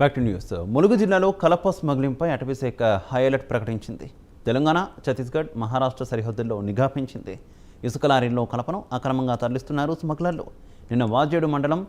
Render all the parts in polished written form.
Back to news. Mulugu జిల్లాలో కలప స్మగ్లింగ్పై అటవీ శాఖ హై అలర్ట్ ప్రకటించింది. తెలంగాణ, ఛత్తీస్గఢ్, మహారాష్ట్ర సరిహద్దుల్లో నిఘా పెంచింది. ఇసుక లారీల్లో కలపను అక్రమంగా తరలిస్తున్నారు స్మగ్లర్లు. నిన్న వాజేడు మండలం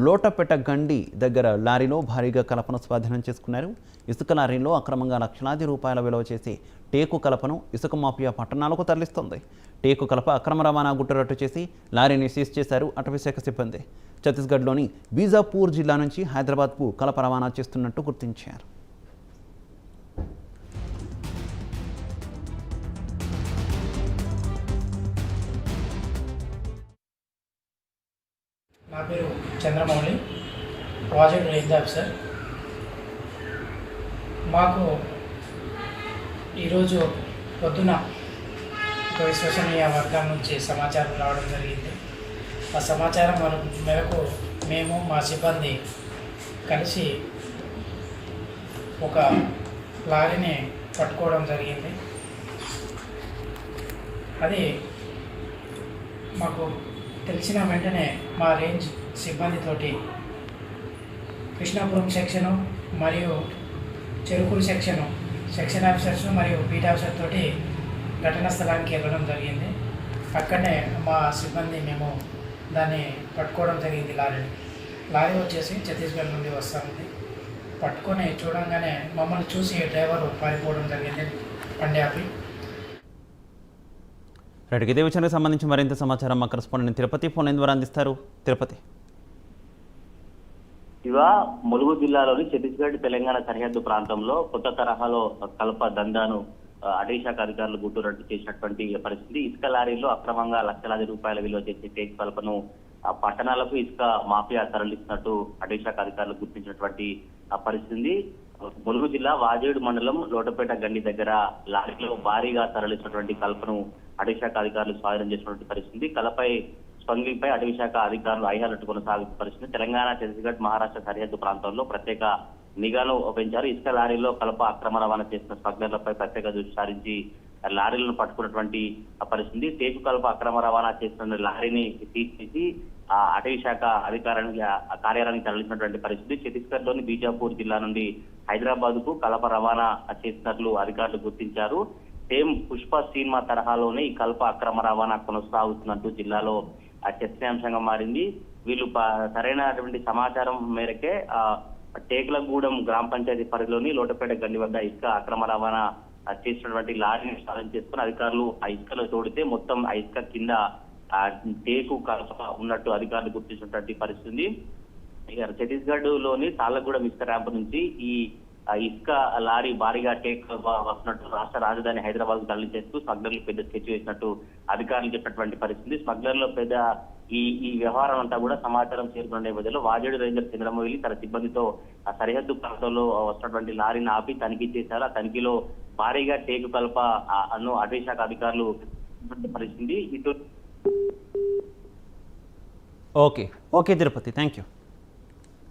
లోటపెట్ట గండి దగ్గర లారీలో భారీగా కలపను స్వాధీనం చేసుకున్నారు. ఇసుక లారీల్లో అక్రమంగా లక్షలాది రూపాయల విలువ చేసి టేకు కలపను ఇసుక మాఫియా పట్టణాలకు తరలిస్తోంది. టేకు కలప అక్రమ రవాణా గుట్టురట్టు చేసి లారీని సీజ్ చేశారు అటవీశాఖ సిబ్బంది. ఛత్తీస్గఢ్లోని బీజాపూర్ జిల్లా నుంచి హైదరాబాద్కు కలప రవాణా చేస్తున్నట్టు గుర్తించారు. నా పేరు చంద్రమౌళి, ప్రాజెక్ట్ రేంజ్ ఆఫీసర్. మాకు ఈరోజు పొద్దున ఒక విశ్వసనీయ వర్గం నుంచి సమాచారం రావడం జరిగింది. ఆ సమాచారం మేరకు మేము మా సిబ్బంది కలిసి ఒక లారీని పట్టుకోవడం జరిగింది. అది మాకు తెలిసిన వెంటనే మా రేంజ్ సిబ్బందితోటి కృష్ణాపురం సెక్షను మరియు చెరుకూరు సెక్షన్ ఆఫీసర్స్ మరియు బీట్ ఆఫీసర్ తోటి ఘటనా స్థలానికి వెళ్ళడం జరిగింది. అక్కడనే మా సిబ్బంది మేము దాన్ని పట్టుకోవడం జరిగింది. లారీ వచ్చేసి ఛత్తీస్గఢ్ నుండి వస్తుంది. పట్టుకొని చూడంగానే మమ్మల్ని చూసి డ్రైవరు పారిపోవడం జరిగింది బండి ఆపి. రైట్, ఇదే విషయానికి సంబంధించి మరింత సమాచారం మా కరెస్పాండెంట్ తిరుపతి ఫోన్ లైన్ ద్వారా అందిస్తారు. తిరుపతి. ములుగు జిల్లాలోని ఛత్తీస్గఢ్ తెలంగాణ సరిహద్దు ప్రాంతంలో కొత్త తరహాలో కలప దందాను అటవీ శాఖ అధికారులు గుట్టురట్టు చేసినటువంటి పరిస్థితి. ఇసుక లారీలో అక్రమంగా లక్షలాది రూపాయల విలువ చేసే టేకు కలపను పట్టణాలకు ఇసుక మాఫియా తరలిస్తున్నట్టు అటవీ శాఖ అధికారులు గుర్తించినటువంటి పరిస్థితి. ములుగు జిల్లా వాజేడు మండలం లోటపేట గండి దగ్గర లారీలో భారీగా తరలిస్తున్నటువంటి కలపను అటవీ శాఖ అధికారులు స్వాధీనం చేసినటువంటి పరిస్థితి. కలపై స్పందింపై అటవీ శాఖ అధికారులు హై అలర్ట్ కొనసాగుతున్న పరిస్థితి. తెలంగాణ, ఛత్తీస్గఢ్, మహారాష్ట్ర సరిహద్దు ప్రాంతంలో ప్రత్యేక నిఘాను పెంచారు. ఇసుక లారీలో కలప అక్రమ రవాణా చేసిన స్మగ్లర్లపై ప్రత్యేక దృష్టి సారించి లారీలను పట్టుకున్నటువంటి పరిస్థితి. టేకు కలప అక్రమ రవాణా చేస్తున్న లారీని తీసి అటవీ శాఖ కార్యాలయానికి తరలించినటువంటి పరిస్థితి. ఛత్తీస్గఢ్ లోని బీజాపూర్ జిల్లా నుండి హైదరాబాద్ కు కలప రవాణా చేసినట్లు అధికారులు గుర్తించారు. సేమ్ పుష్ప సినిమా తరహాలోనే ఈ కలప అక్రమ రవాణా కొనసాగుతున్నట్టు జిల్లాలో చర్చనీయాంశంగా మారింది. వీళ్ళు సరైనటువంటి సమాచారం మేరకే టేకులగూడెం గ్రామ పంచాయతీ పరిధిలోని లోటపేట గండి వద్ద ఇసుక అక్రమ రవాణా చేసినటువంటి లారీని స్వాధీనం చేసుకుని అధికారులు ఆ ఇసుకలో తోడితే మొత్తం ఆ ఇసుక కింద టేకు కలప ఉన్నట్టు అధికారులు గుర్తించినటువంటి పరిస్థితి. ఛత్తీస్గఢ్ లోని తాళ్ళగూడెం ఇసుక ర్యాంపు నుంచి ఈ ఇసుక లారీ భారీగా టేక్ వస్తున్నట్టు రాష్ట్ర రాజధాని హైదరాబాద్ కు తరలించేస్తూ స్మగ్లర్లు పెద్ద స్కెచ్ వేసినట్టు అధికారులు చెప్పినటువంటి పరిస్థితి. స్మగ్లర్లు పెద్ద ఈ వ్యవహారం అంతా కూడా సమాచారం చేరుకున్న నేపథ్యంలో వాజేడు రేంజర్ చంద్రమౌళి తన సిబ్బందితో ఆ సరిహద్దు ప్రాంతంలో వస్తున్నటువంటి లారీని ఆపి తనిఖీ చేశారు. ఆ తనిఖీలో భారీగా టేకు కలప అటవీ శాఖ అధికారులు పరిస్థితి. Okay Tirupati, thank you.